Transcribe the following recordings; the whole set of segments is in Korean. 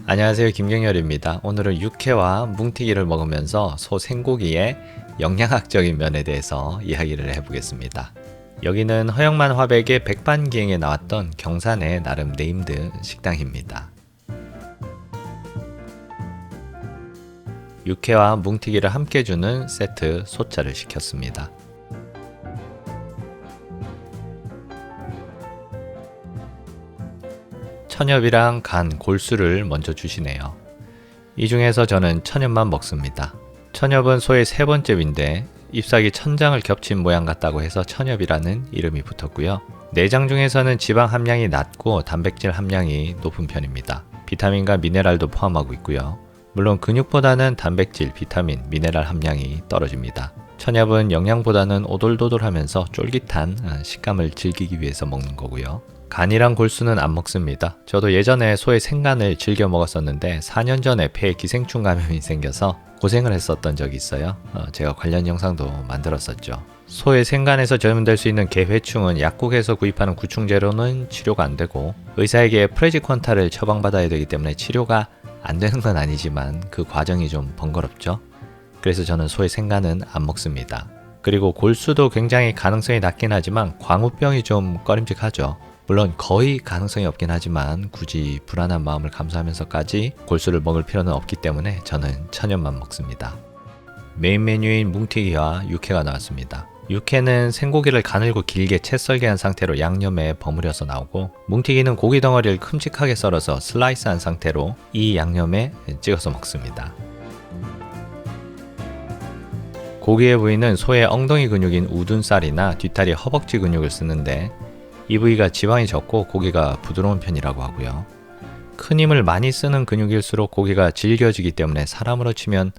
안녕하세요, 김경열입니다. 오늘은 육회와 뭉티기를 먹으면서 소 생고기의 영양학적인 면에 대해서 이야기를 해보겠습니다. 여기는 허영만 화백의 백반기행에 나왔던 경산의 나름 네임드 식당입니다. 육회와 뭉티기를 함께 주는 세트 소짜를 시켰습니다. 천엽이랑 간, 골수를 먼저 주시네요. 이 중에서 저는 천엽만 먹습니다. 천엽은 소의 세 번째 위인데 잎사귀 천장을 겹친 모양 같다고 해서 천엽이라는 이름이 붙었고요. 내장 중에서는 지방 함량이 낮고 단백질 함량이 높은 편입니다. 비타민과 미네랄도 포함하고 있고요. 물론 근육보다는 단백질, 비타민, 미네랄 함량이 떨어집니다. 천엽은 영양보다는 오돌도돌하면서 쫄깃한 식감을 즐기기 위해서 먹는 거고요. 간이랑 골수는 안 먹습니다. 저도 예전에 소의 생간을 즐겨 먹었었는데 4년 전에 폐에 기생충 감염이 생겨서 고생을 했었던 적이 있어요. 제가 관련 영상도 만들었었죠. 소의 생간에서 전염될 수 있는 개회충은 약국에서 구입하는 구충제로는 치료가 안 되고 의사에게 프레지퀀타를 처방받아야 되기 때문에 치료가 안 되는 건 아니지만 그 과정이 좀 번거롭죠. 그래서 저는 소의 생간은 안 먹습니다. 그리고 골수도 굉장히 가능성이 낮긴 하지만 광우병이 좀 꺼림직하죠. 물론 거의 가능성이 없긴 하지만 굳이 불안한 마음을 감수하면서까지 골수를 먹을 필요는 없기 때문에 저는 천엽만 먹습니다. 메인 메뉴인 뭉티기와 육회가 나왔습니다. 육회는 생고기를 가늘고 길게 채 썰게한 상태로 양념에 버무려서 나오고, 뭉티기는 고기 덩어리를 큼직하게 썰어서 슬라이스한 상태로 이 양념에 찍어서 먹습니다. 고기의 부위는 소의 엉덩이 근육인 우둔살이나 뒷다리 허벅지 근육을 쓰는데 이 부위가 지방이 적고 고기가 부드러운 편이라고 하고요. 큰 힘을 많이 쓰는 근육일수록 고기가 질겨지기 때문에 사람으로 치면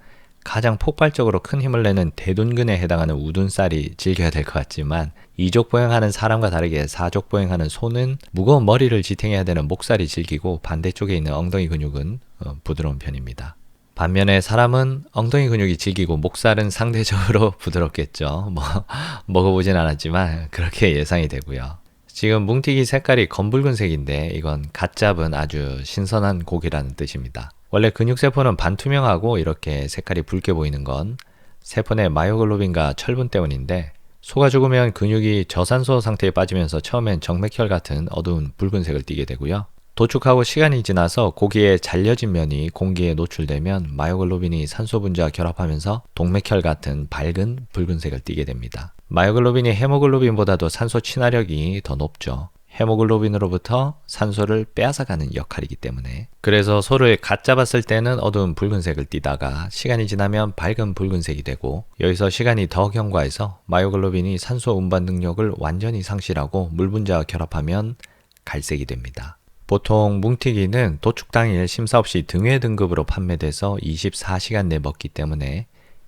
가장 폭발적으로 큰 힘을 내는 대둔근에 해당하는 우둔살이 질겨야 될 것 같지만, 이족 보행하는 사람과 다르게 사족 보행하는 소는 무거운 머리를 지탱해야 되는 목살이 질기고 반대쪽에 있는 엉덩이 근육은 부드러운 편입니다. 반면에 사람은 엉덩이 근육이 질기고 목살은 상대적으로 부드럽겠죠. 먹어보진 않았지만 그렇게 예상이 되고요. 지금 뭉티기 색깔이 검붉은색인데 이건 갓 잡은 아주 신선한 고기라는 뜻입니다. 원래 근육세포는 반투명하고 이렇게 색깔이 붉게 보이는 건 세포 내 마이오글로빈과 철분 때문인데, 소가 죽으면 근육이 저산소 상태에 빠지면서 처음엔 정맥혈 같은 어두운 붉은색을 띠게 되고요. 도축하고 시간이 지나서 고기의 잘려진 면이 공기에 노출되면 마이오글로빈이 산소 분자와 결합하면서 동맥혈 같은 밝은 붉은색을 띠게 됩니다. 마이오글로빈이 헤모글로빈보다도 산소 친화력이 더 높죠. 헤모글로빈으로부터 산소를 빼앗아가는 역할이기 때문에. 그래서 소를 갓 잡았을 때는 어두운 붉은색을 띠다가 시간이 지나면 밝은 붉은색이 되고, 여기서 시간이 더 경과해서 마이오글로빈이 산소 운반 능력을 완전히 상실하고 물 분자와 결합하면 갈색이 됩니다. 보통 뭉티기는 도축 당일 심사 없이 등회 등급으로 판매돼서 24시간 내 먹기 때문에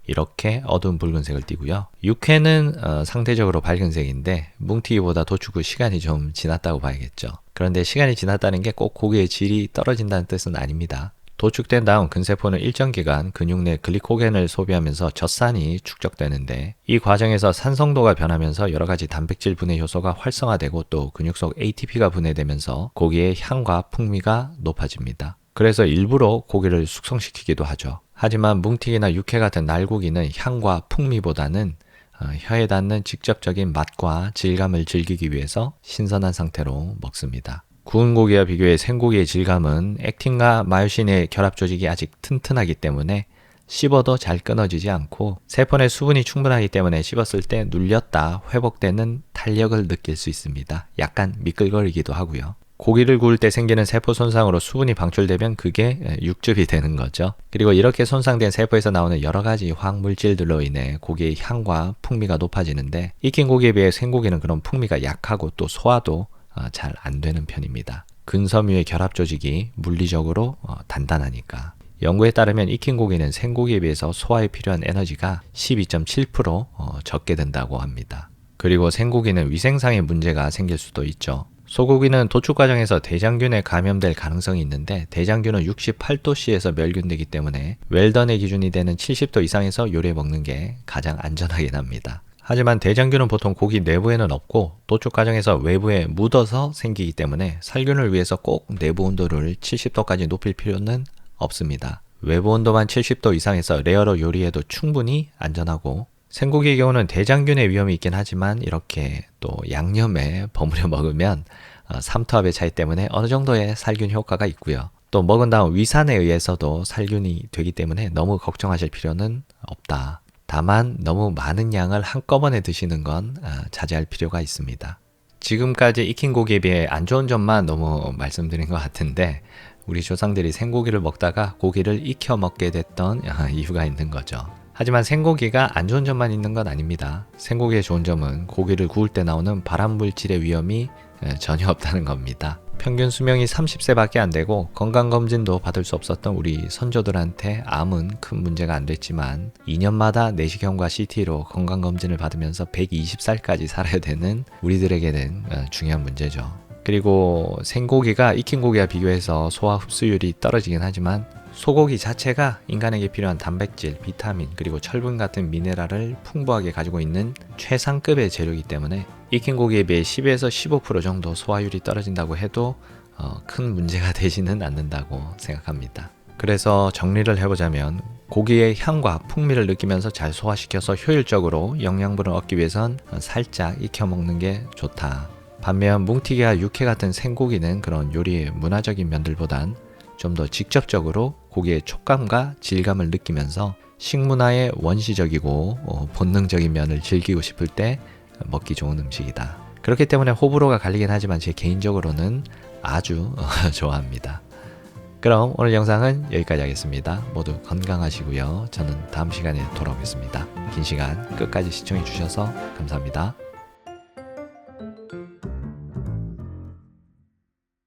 이렇게 어두운 붉은색을 띠고요. 육회는 상대적으로 밝은 색인데 뭉티기보다 도축 후 시간이 좀 지났다고 봐야겠죠. 그런데 시간이 지났다는 게 꼭 고기의 질이 떨어진다는 뜻은 아닙니다. 도축된 다음 근세포는 일정 기간 근육 내 글리코겐을 소비하면서 젖산이 축적되는데, 이 과정에서 산성도가 변하면서 여러가지 단백질 분해 효소가 활성화되고 또 근육 속 ATP가 분해되면서 고기의 향과 풍미가 높아집니다. 그래서 일부러 고기를 숙성시키기도 하죠. 하지만 뭉티기나 육회 같은 날고기는 향과 풍미보다는 혀에 닿는 직접적인 맛과 질감을 즐기기 위해서 신선한 상태로 먹습니다. 구운 고기와 비교해 생고기의 질감은 액틴과 마요신의 결합 조직이 아직 튼튼하기 때문에 씹어도 잘 끊어지지 않고, 세포 내 수분이 충분하기 때문에 씹었을 때 눌렸다 회복되는 탄력을 느낄 수 있습니다. 약간 미끌거리기도 하고요. 고기를 구울 때 생기는 세포 손상으로 수분이 방출되면 그게 육즙이 되는 거죠. 그리고 이렇게 손상된 세포에서 나오는 여러 가지 화학물질들로 인해 고기의 향과 풍미가 높아지는데, 익힌 고기에 비해 생고기는 그런 풍미가 약하고 또 소화도 잘 안 되는 편입니다. 근섬유의 결합 조직이 물리적으로 단단하니까. 연구에 따르면 익힌 고기는 생고기에 비해서 소화에 필요한 에너지가 12.7% 적게 든다고 합니다. 그리고 생고기는 위생상의 문제가 생길 수도 있죠. 소고기는 도축 과정에서 대장균에 감염될 가능성이 있는데, 대장균은 68도씨에서 멸균되기 때문에 웰던의 기준이 되는 70도 이상에서 요리해 먹는 게 가장 안전하긴 합니다. 하지만 대장균은 보통 고기 내부에는 없고 도축 과정에서 외부에 묻어서 생기기 때문에 살균을 위해서 꼭 내부 온도를 70도까지 높일 필요는 없습니다. 외부 온도만 70도 이상에서 레어로 요리해도 충분히 안전하고, 생고기의 경우는 대장균의 위험이 있긴 하지만 이렇게 또 양념에 버무려 먹으면 삼투압의 차이 때문에 어느 정도의 살균 효과가 있고요. 또 먹은 다음 위산에 의해서도 살균이 되기 때문에 너무 걱정하실 필요는 없다. 다만 너무 많은 양을 한꺼번에 드시는 건 자제할 필요가 있습니다. 지금까지 익힌 고기에 비해 안 좋은 점만 너무 말씀드린 것 같은데, 우리 조상들이 생고기를 먹다가 고기를 익혀 먹게 됐던 이유가 있는 거죠. 하지만 생고기가 안 좋은 점만 있는 건 아닙니다. 생고기의 좋은 점은 고기를 구울 때 나오는 발암물질의 위험이 전혀 없다는 겁니다. 평균 수명이 30세밖에 안 되고 건강검진도 받을 수 없었던 우리 선조들한테 암은 큰 문제가 안 됐지만 2년마다 내시경과 CT로 건강검진을 받으면서 120살까지 살아야 되는 우리들에게는 중요한 문제죠. 그리고 생고기가 익힌 고기와 비교해서 소화 흡수율이 떨어지긴 하지만 소고기 자체가 인간에게 필요한 단백질, 비타민, 그리고 철분 같은 미네랄을 풍부하게 가지고 있는 최상급의 재료이기 때문에 익힌 고기에 비해 10에서 15% 정도 소화율이 떨어진다고 해도 큰 문제가 되지는 않는다고 생각합니다. 그래서 정리를 해보자면 고기의 향과 풍미를 느끼면서 잘 소화시켜서 효율적으로 영양분을 얻기 위해선 살짝 익혀 먹는 게 좋다. 반면 뭉티기와 육회 같은 생고기는 그런 요리의 문화적인 면들보단 좀 더 직접적으로 고기의 촉감과 질감을 느끼면서 식문화의 원시적이고 본능적인 면을 즐기고 싶을 때 먹기 좋은 음식이다. 그렇기 때문에 호불호가 갈리긴 하지만 제 개인적으로는 아주 좋아합니다. 그럼 오늘 영상은 여기까지 하겠습니다. 모두 건강하시고요. 저는 다음 시간에 돌아오겠습니다. 긴 시간 끝까지 시청해 주셔서 감사합니다.